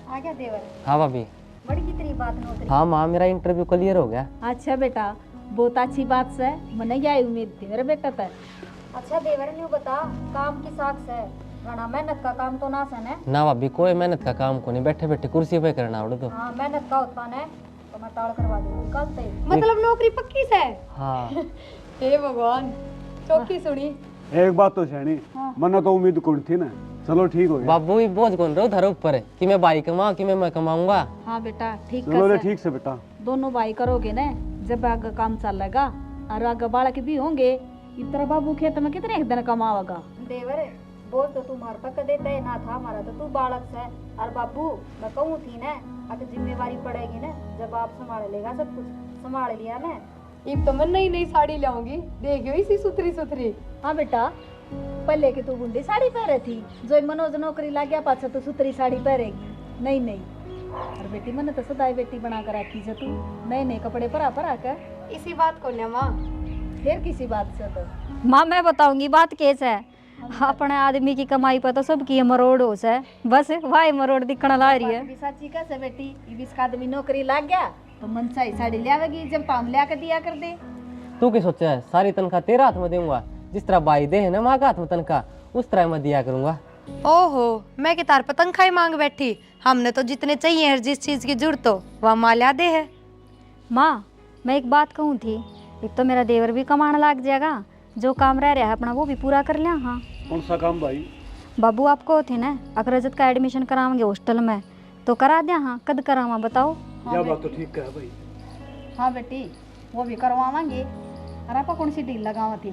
आ गया देवर, हाँ भाभी। बड़ी की तेरी बात नौकरी। हाँ माँ, मेरा इंटरव्यू क्लियर हो गया। अच्छा बेटा, बहुत अच्छी बात से, मैंने यही उम्मीद थी मेरे बेटा पर। अच्छा देवर न्यू बता, काम की साख से घना मेहनत का काम तो ना सन है। ना भाभी, कोई मेहनत का काम को नहीं, बैठे बैठे कुर्सी पे करना उड़े तो। हाँ मेहनत का होता है तो मैं टाल करवा दूंगी कल से। मतलब नौकरी पक्की से? हाँ। हे भगवान, चौकी सुनी। एक बात तो सैनी, मना तो उम्मीद कौन थी ना, चलो ठीक हो गया। बाबू ही बोझ कौन रहो धर ऊपर कि मैं भाई कमाऊं कि मैं कमाऊंगा। हाँ बेटा ठीक चलो रे है ठीक से बेटा। दोनों भाई करोगे ना, जब आगे काम चलेगा और आगे बालक भी होंगे, इतना बाबू खेत में कितने एक दिन कमाओगा। देवर बोल तो तुम्हारे पक देता है ना था हमारा तो तू बालक से। और बाबू मैं कहूँ थी ना अगर जिम्मेवारी पड़ेगी ना जब आप संभाल लेगा सब कुछ संभाल लिया ना। इब तो मैं नई नई साड़ी लाऊंगी, देखियो इसी सुथरी सुथरी। हाँ बेटा पहले की तू गुंडी साड़ी पहरे थी, जो मनोज नौकरी लग गया पाछा तो सुतरी साड़ी पहरेगी। नहीं नहीं और बेटी मैंने तो सदाई बेटी बना कर रखी से, तू नए नए कपड़े परा कर। इसी बात को ना माँ। फिर किसी बात से तो माँ मैं बताऊंगी बात कैसे है। अपने आदमी की कमाई पर तो सबकी मरोड़ हो से, बस वाई मरोड़ दिखना ला रही है। भी साची कैसे बेटी, इसका आदमी नौकरी लग गया तो मन चाहिए साड़ी ले आवेगी, जब पाम ले आकर दिया कर दे। तू क्या सोचा है सारी तनख्वाह तेरा हाथ में दूंगा, जिस तरह भाई दे है ना माँ का हाथ में तनख्वाह उस तरह मैं दिया करूंगा। ओहो मैं कि तार पर तनख्वाही मांग बैठी, हमने तो जितने चाहिए है जिस चीज की जरूरत हो वह माल्या दे है। माँ मैं एक बात कहूँ थी, एक तो मेरा देवर भी कमाने लग जाएगा, जो काम रह रहा है अपना वो भी पूरा कर लिया। हाँ कौन सा काम भाई? बाबू आपको थे ना अगर रजत का एडमिशन कराओगे हॉस्टल में तो करा दिया। हाँ कद करावा बताओ। यह बात तो ठीक है भाई। हाँ बेटी वो भी करवावांगे। और आपा कौन सी डील लगावा थी,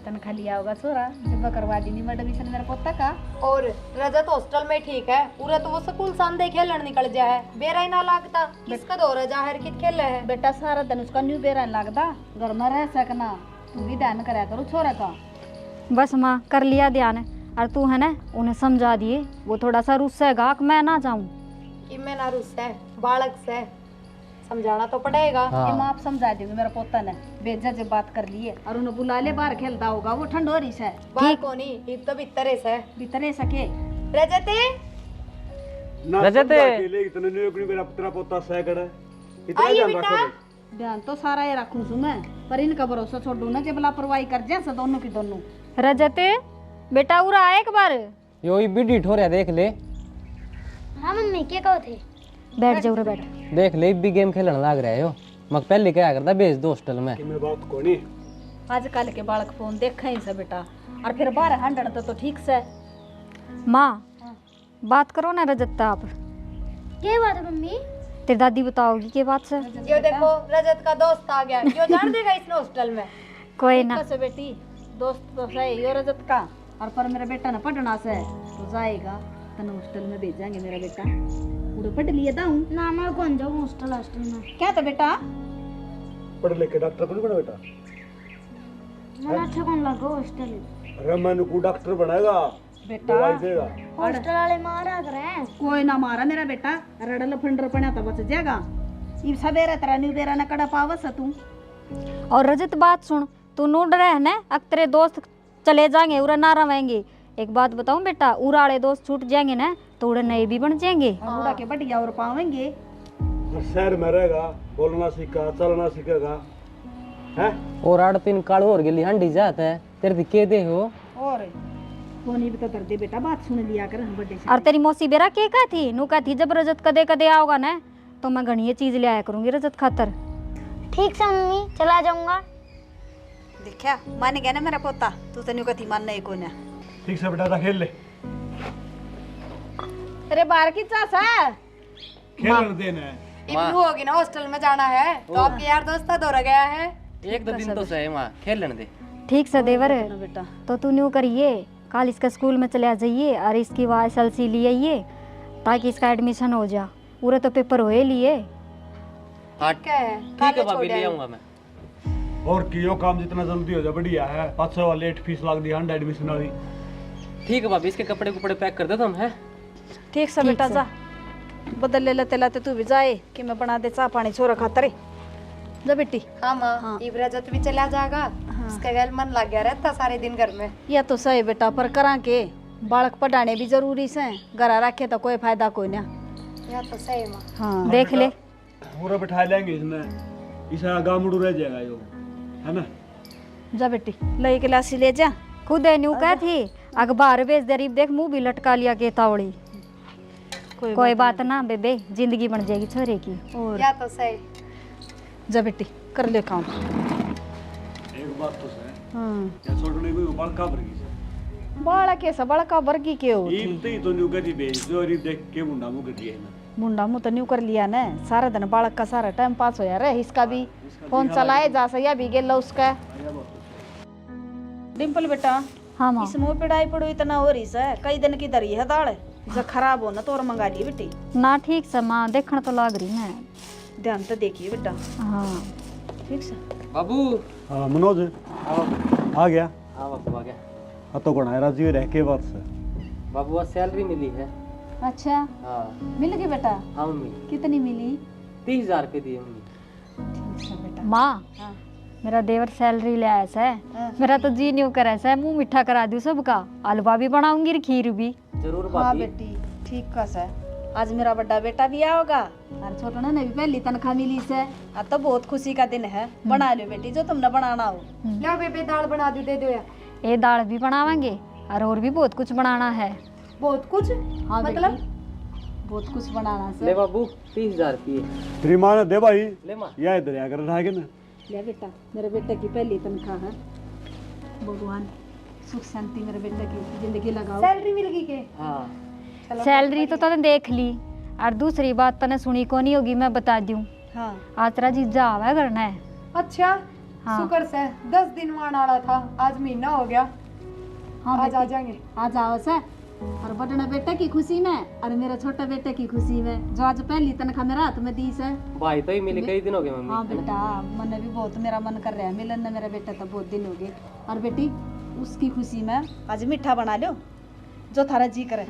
तनख्वाह लिया होगा छोरा, जब करवा दी नहीं एडमिशन मेरे पोता का। और रजत हॉस्टल में ठीक है, पूरा तो वो स्कूल संडे खेलन निकल जाए है, बेरा ही ना लागता किसका दौर जाहिर कित खेले है। बेटा सारा दिन उसका न्यू बेरा लगता, घर में रह सकना, तू भी ध्यान करा करो छोरा का। बस माँ कर लिया ध्यान। और तू है ना उन्हें समझा दिए, वो थोड़ा सा रुस्सेगा कि मैं ना जाऊँ। कि मैं ना रुस है बालक से समझाना तो पड़ेगा। ये माँ आप समझा देंगे मेरा पोता ने बेजा जब बात कर लिए और उन्हें बुला ले, बाहर खेलता होगा वो ठंड हो रही है। बाहर कोनी इब तो भीतरे से भीतरे सके रजते ना रजत समझा के ले इतने नौकरी मेरा पुत्रा पोता सह कर इतना आइए ध्यान बेटा। रखो। ध्यान तो सारा ये रखूं सु मैं, पर इनका भरोसा छोड़ू ना, जब लापरवाही कर जाए दोनों की दोनों। रजत बेटा उरा आए एक बार यो ही बीड़ी ठोरिया देख ले, हाँ मम्मी क्या कहो थे? बैठ जाओ रे बैठ। देख ले भी गेम खेलने लग रहा है यो। मैं पहले क्या करता भेज दो हॉस्टल में। कि मैं बात को नहीं आजकल के बालक फोन देख ही से बेटा, और फिर बाहर हंडन तो ठीक से। माँ बात करो ना रजत आप। क्या बात है मम्मी? तेरी दादी बताओगी के बात से। यो देखो रजत का दोस्त आ गया, यो जान देगा इसने हॉस्टल में। कोई ना से बेटी दोस्त तो सही यो रजत का, और पर मेरा बेटा ना पढ़ना से तो जाएगा तन हॉस्टल में भेजेंगे। मेरा बेटा पूरा पढ़ लिया था हूँ ना मैं कौन जाऊँ हॉस्टल में? क्या तो बेटा पढ़ लिख के डॉक्टर बन बना बेटा। मैं अच्छा कौन लगा हॉस्टल? अरे मैंने को डॉक्टर बनाएगा, बेटा दवाई देगा। हॉस्टल वाले मारा कर रहे हैं। कोई ना मारा मेरा बेटा, रडल फंडर पड़ा तो बच जाएगा। इब सवेरे तेरा न्यू बेरा न कड़ा पावस तू। और रजत बात सुन, तू नो डरे है ना अगर तेरे दोस्त चले जाएंगे उरा ना रहेंगे। एक बात बताऊं बेटा, उरा वाले दोस्त छूट जाएंगे ना तो उड़े नए भी बन जाएंगे। और उड़ा के बढ़िया और पावेंगे। और शहर में रहेगा, बोलना सीखा चलना सीखेगा है। और 8 काल और गेली हंडी जाता है तेरे दी के दे हो। और कोनी भी तो कर दे बेटा, बात सुन लिया कर हम बड़े से। और तेरी मौसी बेरा के का थी नु का थी जब रजत कदे कदे आओगा ना तो मैं घनी चीज ले आया करूंगी रजत खातर। ठीक से मम्मी चला जाऊंगा। देखा मान गया ना मेरा पोता, तू तो न्यू कथी मान नहीं को ना। ठीक से बेटा खेल ले, अरे बाहर की चासा खेलने देना है। इब्रू होगी ना हॉस्टल में जाना है तो आपके यार दोस्त दौड़ गया है। एक दो दिन तो सही माँ खेल लेने दे। ठीक से देवर बेटा तो तू न्यू करिए, कल इसका स्कूल में चले जाइए और इसकी SLC ले आइए ताकि इसका एडमिशन हो जा। पूरे तो पेपर होए लिए। हाँ क्या है ठीक है भाभी ले आऊंगा मैं। और कियो काम जितना जल्दी हो जाए बढ़िया है। 500 वाली लेट फीस लाग दी हंड एडमिशन वाली। ठीक है भाभी इसके कपड़े कुपड़े पैक कर दे तुम है। ठीक से बेटा जा, बदल ले लेते लाते तू भी जाए कि मैं बना दे चाह पानी छोरा खातर जा बेटी। हाँ माँ इब रजत भी चला जाएगा, उसका गैल मन लग गया रहता सारे दिन घर में। या तो सही बेटा, पर करा के बालक पढ़ाने भी जरूरी से, घर रखे तो कोई फायदा कोई ना। या तो सही माँ। हाँ देख ले पूरा बैठा लेंगे इसमें, इसे गामुड़ू रह जाएगा यो है ना। जा बेटी ले गिलासी ले जा। खुद न्यू कह थी अखबार बेच दे रही, देख मुंह भी लटका लिया के तावड़ी। कोई बात ना बेबे, जिंदगी बन जाएगी छोरे की। और या तो सही। जा बेटी कर ले काम। एक बात तो है हाँ या छोड़ने को बाल का भर गई। बाड़ा के सब बड़ा का वर्गी के हो ईब तो ही तो न्यू करी भेज दो और ईब देख के मुंडा मुंह कर दिया है ना। मुंडा मुंह तो न्यू कर लिया ना, सारा दिन बालक का सारा टाइम पास हो यार है। इसका भी फोन चलाए जा सया भी गेला उसका। डिम्पल बेटा, हाँ माँ। इस मुंह पिड़ाई पड़ो इतना हो रही है, कई दिन की दरी है दाल जो खराब हो ना तो और मंगा ली बेटी। ना ठीक से माँ, देखने तो लग रही है। ध्यान तो देखिए बेटा। हाँ ठीक से बाबू हाँ मनोज आ गया। हाँ बाबू आ गया। अब तो गुणा राजी रह के बात से बाबू आज सैलरी मिली है। अच्छा हाँ मिल गई बेटा? हाँ मम्मी, कितनी मिली? 30,000 रुपये दिए मम्मी। ठीक है बेटा। माँ, हाँ। मेरा देवर सैलरी ले आया है। हाँ। मेरा तो जी नहीं करे है, मुंह मीठा करा दूँ सबका। हलवा भी बनाऊंगी और खीर भी। जरूर हाँ भाभी। बेटी ठीक का सा। आज मेरा बड़ा बेटा भी आओगा और छोटा ने भी पहली तनख्वाह मिली से। आज तो बहुत खुशी का दिन है। बना लो बेटी जो तुमने बनाना हो। लो बेबे दाल बना दे दो या ये दाल भी बनावांगे और भी बहुत कुछ बनाना है। बहुत कुछ हाँ मतलब बेटी, बहुत कुछ बनाना ले से। बाबू 30,000 रुपये। तेरी माँ ने दे भाई ले माँ। यह इधर आ कर रहा ना। ले बेटा, मेरे बेटे की पहली तनख्वाह है। भगवान सुख शांति मेरे बेटे की जिंदगी लगाओ। सैलरी मिल गई के? हाँ सैलरी तो तने देख ली और दूसरी बात तने सुनी को नहीं होगी, मैं बता दूं। हाँ आज तेरा जीजा आवा करना है। अच्छा हाँ। शुक्र से 10 दिन वहां आना था, आज महीना हो गया। हाँ आज आ बेटी, जाएंगे। आज आओ से। और बड़े बेटे की खुशी में और मेरे छोटे बेटे की खुशी में जो आज पहली तनख्वाह मेरा हाथ में दी से। भाई तो ही मिले कई दिन हो गए मम्मी। हाँ बेटा, मन भी बहुत मेरा मन कर रहा है मिलन ने मेरे बेटे तो बहुत दिन हो गए। और बेटी उसकी खुशी में आज मीठा बना लो जो थारा जी करे।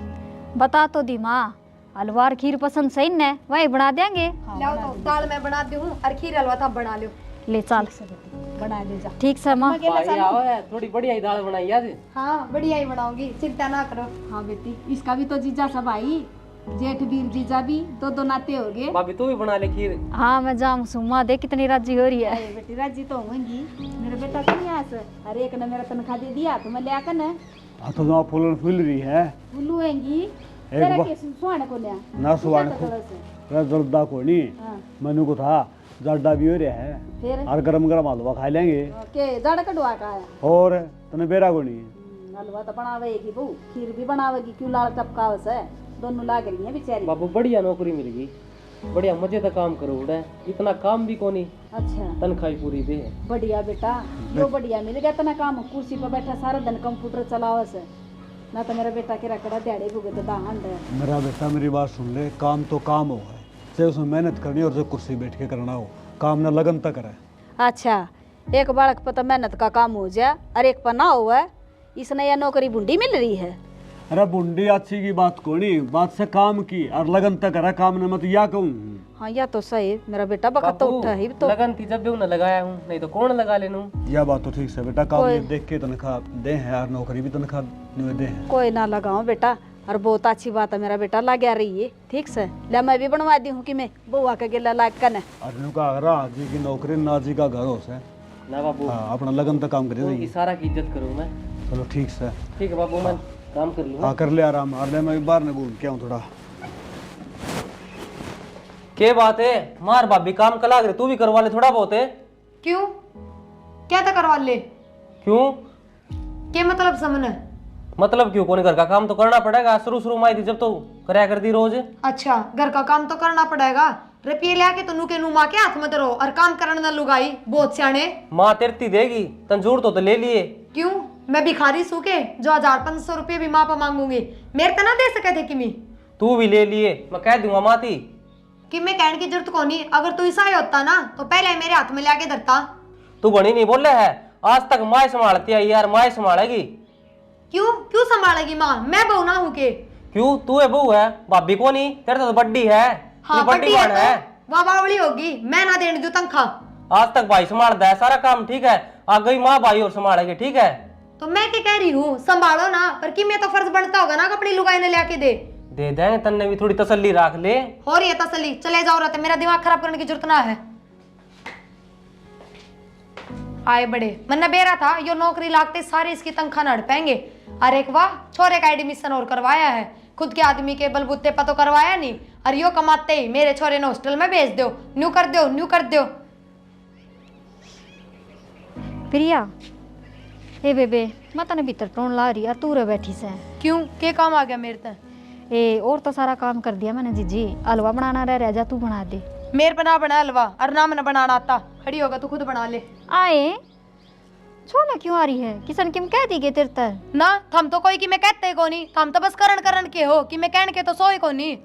बता तो दी माँ, हलवा और खीर पसंद सही न, वही बना देंगे। लाओ तो दाल मैं बना दी हूँ और खीर हलवा था बना लो। ले चल, बना ले जा। ठीक से माँ। भाई आओ है, थोड़ी बढ़िया ही दाल बनाई आज। हाँ बढ़िया ही बनाऊंगी, चिंता ना करो। हाँ बेटी, इसका भी तो जीजा सब आई, जेठ वीर जीजा भी दो नाते हो गए। भाभी तू भी बना ले खीर। हाँ मैं जाऊँ सुमा, देख कितनी राजी हो रही है। अरे बेटी राजी तो होंगी, मेरे बेटा को नहीं आस। अरे एक ने मेरा तनख्वाह दे दिया तो मैं ले आकर न हाँ तो जहाँ फूल फूल रही है बुल्लू होंगी एक तेरा बार के सुहाने को ले ना सुवान को जर्दा को नहीं हाँ मनु को था जर्दा भी हो रहा है फिर और गरम गरम हलवा खा लेंगे के जड़ कटवा का आया। और तने बेरा को नहीं हलवा तो बनावेगी बहू, खीर भी बनावेगी, क्यों लाल टपकाव से दोनों लाग रही है बेचारी। बाबू बढ़िया नौकरी मिल गई, बढ़िया मजे का काम करो उड़े, इतना काम भी कोनी, अच्छा तनख्वाह पूरी दे। बढ़िया बेटा, यो बढ़िया मिल गया तना काम। कुर्सी पर बैठा सारा दिन कंप्यूटर चलावे से, ना तो मेरा बेटा के रकड़ा दिहाड़ी भुगत दाहंड है। मेरा बेटा मेरी बात सुन ले, काम तो काम हो है, चाहे उसमें मेहनत करनी और जो कुर्सी बैठ के करना हो, काम ना लगन तक करे। अच्छा एक बालक पर तो मेहनत का काम हो जाए और एक पर ना हुआ, इसने यह नौकरी बूंदी मिल रही है। अरे बुंडी अच्छी की बात को नहीं, बात से काम की और लगन तक करे, काम ने मत या कहूँ। हाँ या तो सही, मेरा बेटा बखत तो उठा ही तो। लगन थी जब भी उन्हें लगाया हूँ, नहीं तो कौन लगा लेनू। यह बात तो ठीक से बेटा, काम ये देख के तनख्वाह दे है और नौकरी भी तनख्वाह दे है। कोई ना लगाओ बेटा, और बहुत अच्छी बात है, मेरा बेटा ला गया रही है। ठीक से ले मैं भी बनवा दी हूँ कि मैं बुआ के गिला लाग कर न। अरे का अगर जी की नौकरी ना जी का घर हो से ना बाबू, हाँ, अपना लगन तक काम करे उनकी जाइए। सारा की इज्जत करूँ मैं। चलो ठीक से ठीक है बाबू, मैं काम कर लूँ। हाँ कर ले आराम, और ले मैं भी बाहर न घूम के आऊँ थोड़ा। के बात है, मार भाभी काम कला करे, तू भी करवा ले थोड़ा बहुत है। क्यों क्या था करवा ले? क्यों क्या मतलब समझ? मतलब क्यों, कोनी घर का काम तो करना पड़ेगा। शुरू शुरू में आई थी जब तो कराया करती रोज। अच्छा घर का काम तो करना पड़ेगा। रुपये ले आके तनु के नुमा के हाथ में धरो और काम करने ना लुगाई, बहुत सियाने। माँ तेरती देगी, तंजूर तो ले लिए। क्यों मैं भिखारी सूखे जो 1500 रुपये भी माँ पर मांगूंगी? मेरे तो ना दे सके थे कि तू भी ले लिए, मैं कह दूंगा माती कि मैं कहने की जरूरत को नहीं। अगर तू ऐसा ही होता ना तो पहले मेरे हाथ में लाके धरता। तू बनी नहीं बोले है, आज तक माँ संभालती आई यार, माँ संभालेगी। क्यों क्यों संभालेगी माँ? मैं बहू ना हूँ के? क्यों तू है बहू है, भाभी को नहीं, तेरे तो बड्डी है। हाँ ये बड्डी बड़ी कौन है? तो वाह बावली होगी, मैं ना देने दूँ तनख्वाह। आज तक भाई संभालता है सारा काम, ठीक है। आ गई माँ भाई और संभालेगी, ठीक है। तो मैं क्या कह रही हूँ, संभालो ना, पर कि मैं तो फर्ज बनता होगा ना कपड़ी लुगाई ने लाके दे देंगे, तन्ने भी थोड़ी तसल्ली रख ले। हो रही है तसली, चले जाओ रहते, मेरा दिमाग खराब करने की जरूरत ना है। आए बड़े मन बेरा था, यो नौकरी लागते सारे इसकी तनख्वाह न हड़पेंगे। अरे वाह, छोरे का एडमिशन और करवाया है, खुद के आदमी के बलबूते पर तो करवाया नहीं, और यो कमाते ही मेरे छोरे ने हॉस्टल में भेज दो, न्यू कर दो न्यू कर दो। प्रिया ए बेबे मैं तने भीतर टोन ला रही यार, तू रे बैठी से। क्यों, के काम आ गया मेरे तक? ए और तो सारा काम कर दिया मैंने जीजी, हलवा बनाना रह जा, तू बना दे। मेरे पे ना बना हलवा, और ना मैंने बनाना आता। खड़ी होगा तू खुद बना ले। आए छोना क्यों आ रही है? किसन किम कह दी गे तेरे तर? ना थम तो कोई कि मैं कहते को नहीं, थम तो बस करण करण के हो कि मैं कहने के तो सोए को नहीं।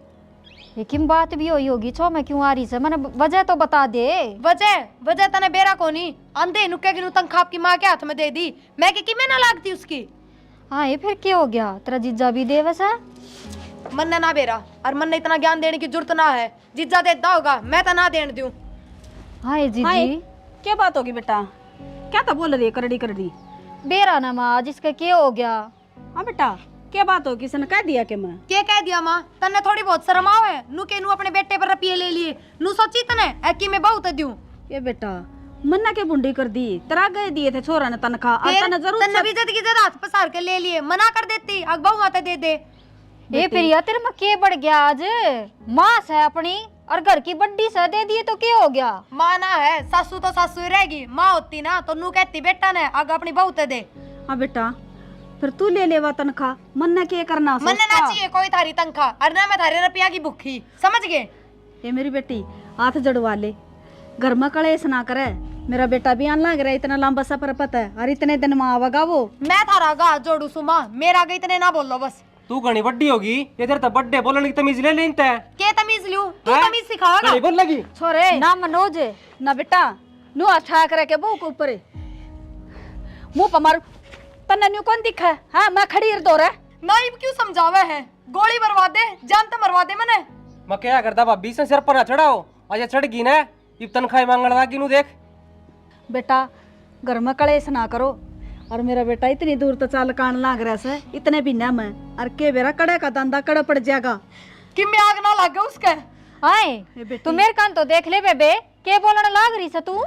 ये किम बात भी हुई होगी, छो मैं क्यों आ रही से? मैंने वजह तो बता दे। वजह तने बेरा को नहीं, अंधे नुक्के की तनख्वाह आपकी माँ के हाथ में दे दी, मैं कि मैं ना लागती उसकी। हाँ ये फिर क्या हो गया? तेरा जीजा भी दे वैसा? मन ना बेरा, और मन ने इतना ज्ञान देने की जरूरत ना है, जीजा देता होगा, मैं तो ना देने दूं। हाँ हाय, जीजी क्या बात होगी बेटा? क्या तो बोल रही है करड़ी करड़ी? बेरा ना माँ, जिसका क्या हो गया? हाँ बेटा क्या बात हो? किसी ने कह दिया कि मैं क्या कह दिया माँ? तन्ने थोड़ी बहुत शर्म आवे, नु के नु अपने बेटे पर रुपये ले लिए, नु सोची तने कि मैं बहुत दूं। ये बेटा मन्ना के बुंडी कर दी, तेरा गए दिए थे छोरा ने तनखा, और तने जरूर तन्ने भी जद की जद हाथ पसार के ले लिए, मना कर देती, अग बहु माता दे दे। ये फिर यार तेरे में क्या बढ़ गया आज? माँ है अपनी और घर की बड्डी से दे दिए तो क्या हो गया? माँ ना है, सासू तो सासू ही रहेगी, माँ होती ना तो नु कहती बेटा ने अग अपनी बहू ते दे। हाँ बेटा फिर तू ले लेवा तनखा, मन्ना क्या करना? मन ना चाहिए कोई थारी तनखा, और ना मैं थारे रुपया की भूखी, समझ गए? ये मेरी बेटी हाथ जड़वा ले, घर में कलेश ना करे। मेरा बेटा भी आन लग रहा है, इतना लंबा सफर पता है, और इतने दिन में आवागा वो। मैं थारा गा जोड़ू सुमा, मेरा आगे इतने ना बोलो बस। तू घनी बड्डी होगी, इधर तो बड्डे बोलने की तमीज ले लेता है। के तमीज लूं? तू हैं? तमीज सिखाओगा? घनी बोल लगी। छोरे ना मनोज ना बेटा, नु अच्छा करे के बहु के ऊपर मुंह पर मारू, तन्ने न्यू कौन दिखा है? हाँ मैं खड़ी है दो रे। नाइब क्यों समझावे है? गोली मरवा दे, जान तो मरवा दे मैंने। मैं क्या करता भाभी से सिर पर ना चढ़ाओ, आज चढ़ गई ना, इब तनख्वाह मांगने लगी नु देख। बेटा घर में कलेश ना करो, और मेरा बेटा इतनी दूर तो चाल कान लाग रहा से, इतने भी ना मैं, और के बेरा कड़े का धंधा कड़ा पड़ जाएगा कि मैं आग ना लगे उसके। आए तू मेरे कान तो देख ले बेबे, के बोलने लाग रही से तू?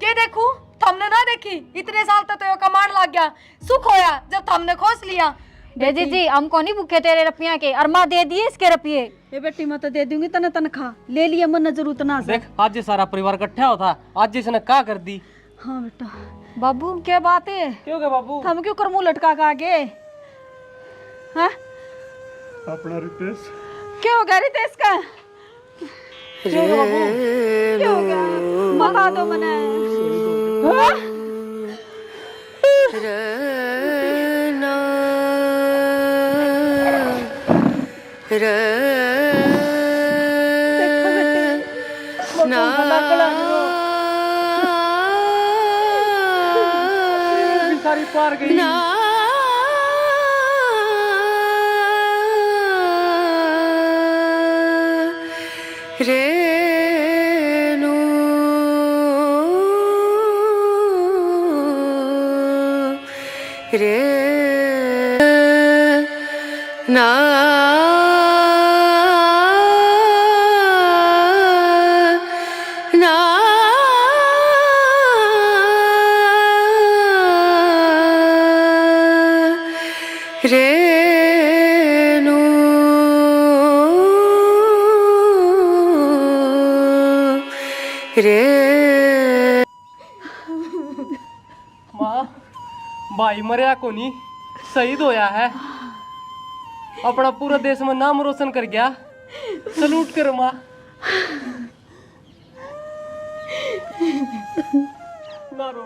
के देखू? थमने ना देखी, इतने साल तक तो कमांड लग गया, सुख होया जब थमने खोस लिया। बे जीजी हमको नहीं भूखे तेरे रुपया के, और माँ दे दिए इसके रुपये। ये बेटी मैं तो दे दूंगी तने तनखा, ले लिया मन जरूरत ना से। देख आज ये सारा परिवार इकट्ठा होता, आज इसने क्या कर दी। हाँ बेटा बाबू क्या बात है? क्यों गए बाबू? हम क्यों कर मुंह लटका के आगे? हाँ अपना रितेश क्या हो गया रितेश का? क्या हो गया? बता दो मने। हाँ? देखो बेटी, सारी पार गई। रेणु रे ना ना रेणु रे। माँ भाई मरिया को नहीं, शहीद होया है, अपना पूरा देश में नाम रोशन कर गया। सलूट कर माँ। ना रो।